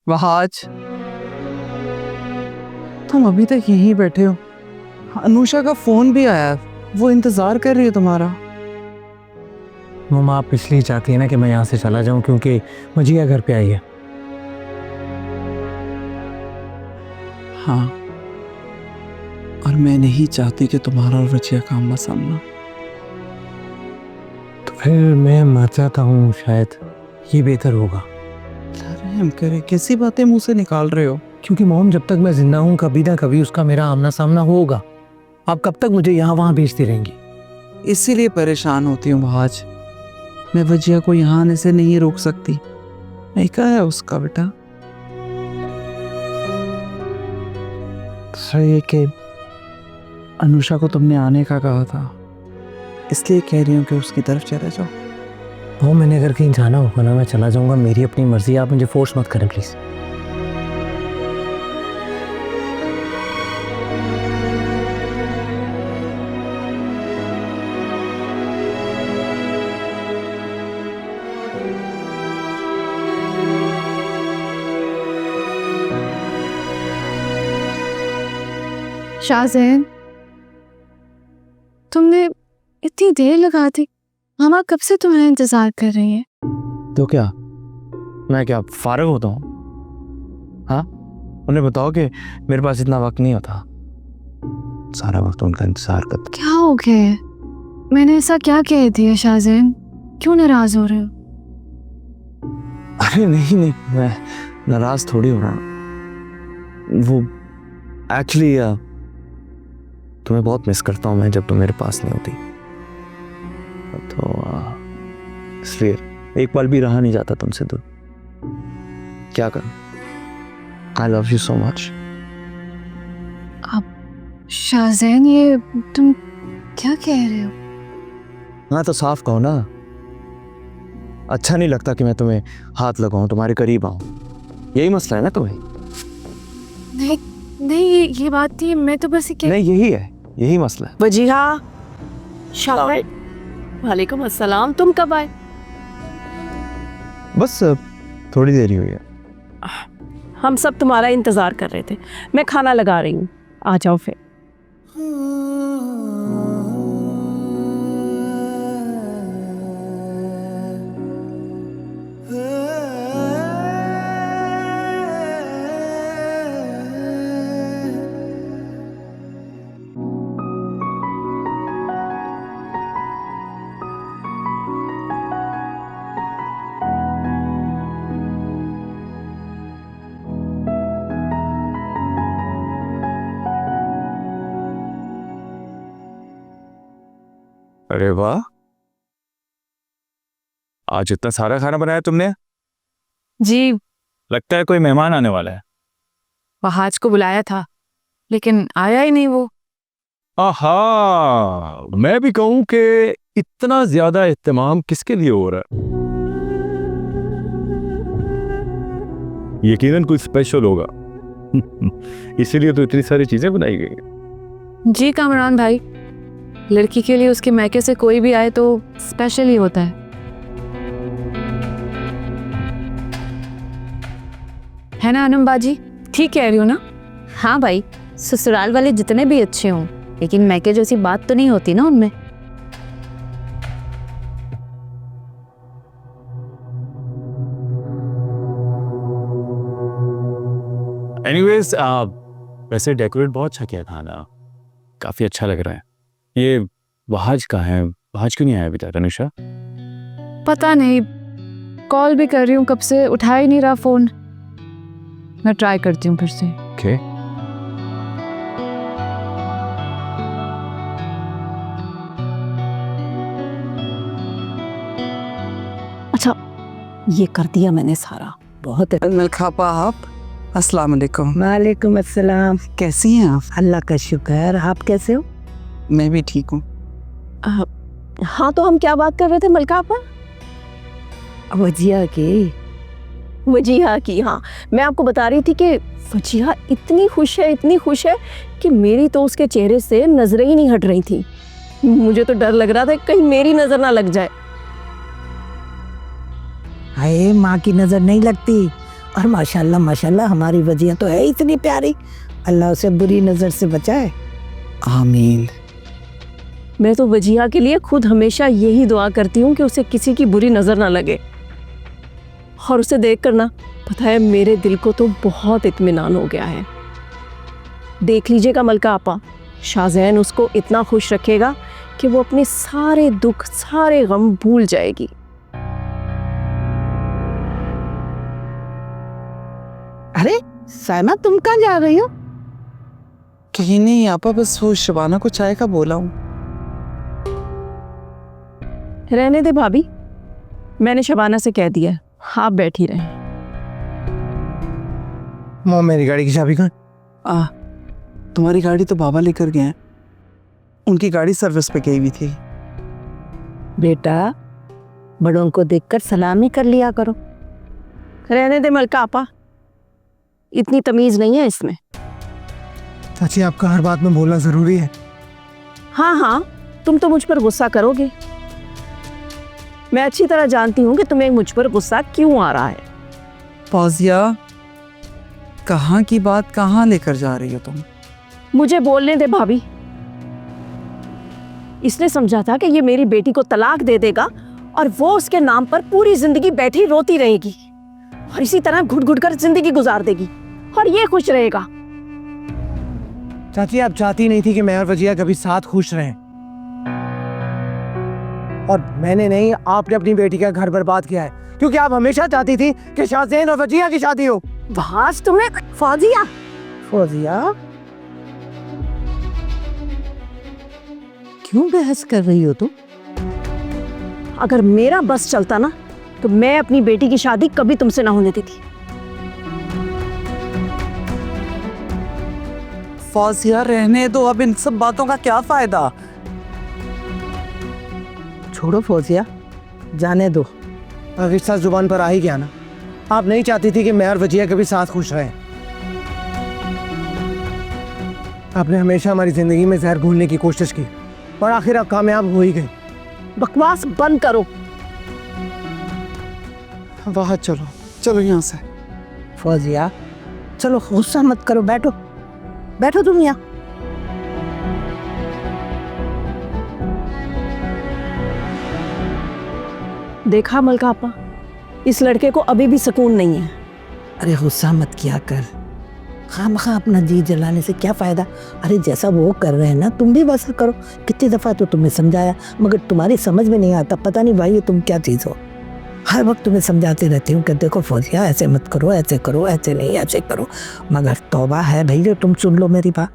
वहाज, तुम अभी तक यहीं बैठे हो? अनुषा का फोन भी आया है, वो इंतजार कर रही है तुम्हारा। मम्मा आप इसलिए चाहती है ना कि मैं यहाँ से चला जाऊँ क्योंकि मजिया घर पे आई है। हाँ, और मैं नहीं चाहती कि तुम्हारा और वजिया का आमना सामना। तो फिर मैं मर जाता हूँ, शायद ये बेहतर होगा। रहम करे, कैसी बातें मुंह से निकाल रहे हो? क्योंकि मोम जब तक मैं जिंदा हूँ कभी ना कभी उसका मेरा आमना सामना होगा। आप कब तक मुझे यहाँ वहाँ भेजती रहेंगी? इसीलिए परेशान होती हूँ वहाज। मैं वजिया को यहाँ आने से नहीं रोक सकती। नहीं कहा है उसका बेटा। सर ये कि अनुषा को तुमने आने का कहा था, इसलिए कह रही हूँ कि उसकी तरफ चले जाओ। वो मैंने अगर कहीं जाना होगा ना मैं चला जाऊँगा, मेरी अपनी मर्जी, आप मुझे फोर्स मत करें प्लीज़। शाहज़ैन, तुमने इतनी देर लगा दी। मामा कब से तुम्हारा इंतजार कर रही है। तो क्या मैं क्या फारिग होता हूँ? हाँ, उन्हें बताओ कि मेरे पास इतना वक्त नहीं होता। सारा वक्त उनका इंतजार करता। क्या हो गया है? मैंने ऐसा क्या कह दिया शाहज़ैन? क्यों नाराज हो रहे हो? अरे नहीं नहीं, मैं नाराज थोड़ी हो रहा हूँ। वो एक्चुअली तुम्हें बहुत मिस करता हूँ मैं जब तुम मेरे पास नहीं होती, तो इसलिए एक पल भी रहा नहीं जाता तुमसे दूर। क्या करूं? I love you so much. Shahzain, ये तुम क्या कह रहे हो? हाँ तो साफ कहो ना। अच्छा नहीं लगता कि मैं तुम्हें हाथ लगाऊं, तुम्हारे करीब आऊं। यही मसला है ना तुम्हें? नहीं नहीं, ये बात नहीं। मैं तो बस नहीं, यही है, यही मसला है। वजीहा, वालेकुम अस्सलाम। तुम कब आए? बस थोड़ी देर ही हुई है। हम सब तुम्हारा इंतजार कर रहे थे। मैं खाना लगा रही हूँ, आ जाओ फिर। अरे वाह, आज इतना सारा खाना बनाया तुमने। जी, लगता है कोई मेहमान आने वाला है। वहाज को बुलाया था लेकिन आया ही नहीं वो। आहा, मैं भी कहूं कि इतना ज्यादा इत्तेमाम किसके लिए हो रहा है? यकीनन कोई स्पेशल होगा। इसीलिए तो इतनी सारी चीजें बनाई गई हैं। जी कामरान भाई, लड़की के लिए उसके मैके से कोई भी आए तो स्पेशल ही होता है। है ना अनम बाजी? ठीक कह रही हो ना? हाँ भाई, ससुराल वाले जितने भी अच्छे हों लेकिन मैके जैसी बात तो नहीं होती ना उनमें। एनीवेज, वैसे डेकोरेट बहुत अच्छा किया खाना, काफी अच्छा लग रहा है। ये वहाज का है, वहाज क्यों नहीं आया अभी तक अनुषा? पता नहीं, कॉल भी कर रही हूँ कब से, उठा ही नहीं रहा फोन। मैं ट्राई करती हूँ फिर से। ओके। अच्छा, ये कर दिया मैंने सारा। बहुत मलखापा आप, अस्सलाम वालेकुम। वालेकुम अस्सलाम। कैसी हैं आप? अल्लाह का शुक्र। आप कैसे हो? मैं भी ठीक हूँ। हाँ, तो हम क्या बात कर रहे थे मलका आपा? वजिया की। हाँ, मैं आपको बता रही थी कि वजिया इतनी खुश है कि मेरी तो उसके चेहरे से नजरें ही नहीं हट रही थी। मुझे तो डर लग रहा था कहीं मेरी नजर ना लग जाए। हाय, माँ की नजर नहीं लगती, और माशाल्लाह माशाल्लाह हमारी वजिया तो है इतनी प्यारी, अल्लाह उसे बुरी नज़र से बचाए। आमीन। मैं तो वजिया के लिए खुद हमेशा यही दुआ करती हूँ कि उसे किसी की बुरी नज़र ना लगे। और उसे देख कर ना, पता है, मेरे दिल को तो बहुत इत्मीनान हो गया है। देख लीजिएगा मलका आपा, शाहजैन उसको इतना खुश रखेगा कि वो अपने सारे दुख सारे गम भूल जाएगी। अरे साइमा, तुम कहाँ जा रही हो? कहीं नहीं आपा, बस वो शबाना को चाय का बोला हूँ। रहने दे भाभी, मैंने शबाना से कह दिया, आप बैठ ही रहें। मॉम, मेरी गाड़ी की चाबी कहाँ? तुम्हारी गाड़ी तो बाबा लेकर गए हैं, उनकी गाड़ी सर्विस पे गई हुई थी। बेटा, बड़ों को देखकर सलामी कर लिया करो। रहने दे मलका आपा, इतनी तमीज नहीं है इसमें। चाची, आपका हर बात में बोलना जरूरी है। हाँ हाँ, तुम तो मुझ पर गुस्सा करोगे। मैं अच्छी तरह जानती हूँ कि तुम्हें मुझ पर गुस्सा क्यों आ रहा है। फौजिया, कहाँ की बात कहाँ लेकर जा रही हो तुम? मुझे बोलने दे भाभी। इसने समझा था कि ये मेरी बेटी को तलाक दे देगा और वो उसके नाम पर पूरी जिंदगी बैठी रोती रहेगी और इसी तरह घुट घुट कर जिंदगी गुजार देगी और ये खुश रहेगा। चाची, आप चाहती नहीं थी कि मैं और वजिया कभी साथ खुश रहें, और मैंने नहीं, आपने अपनी बेटी का घर बर्बाद किया है, क्योंकि आप हमेशा चाहती थी कि शाहजैन और वजिया की शादी हो। बस तुम्हें फौजिया, फौजिया, क्यों बहस कर रही हो तुम? अगर मेरा बस चलता ना तो मैं अपनी बेटी की शादी कभी तुमसे ना होने देती। फौजिया, रहने दो, अब इन सब बातों का क्या फायदा? छोड़ो फौजिया, जाने दो। रिश्ता जुबान पर आ ही गया ना। आप नहीं चाहती थी कि मैं और वजिया कभी साथ खुश रहें। आपने हमेशा हमारी जिंदगी में जहर घोलने की कोशिश की और आखिर आप कामयाब हो ही गए। बकवास बंद करो। बाहर चलो, चलो यहाँ से। फौजिया, चलो गुस्सा मत करो, बैठो बैठो तुम यहाँ। देखा मलका आपा, इस लड़के को अभी भी सुकून नहीं है। अरे गुस्सा मत किया कर, खामखा अपना जी जलाने से क्या फायदा। अरे जैसा वो कर रहे हैं ना, तुम भी वैसा करो। कितनी दफा तो तुम्हें समझाया, मगर तुम्हारी समझ में नहीं आता। पता नहीं भाई, ये तुम क्या चीज हो। हर वक्त तुम्हें समझाती रहती हूँ कि देखो फौजिया, ऐसे मत करो, ऐसे करो, ऐसे नहीं, ऐसे करो, मगर तौबा है भैया, तुम सुन लो मेरी बात।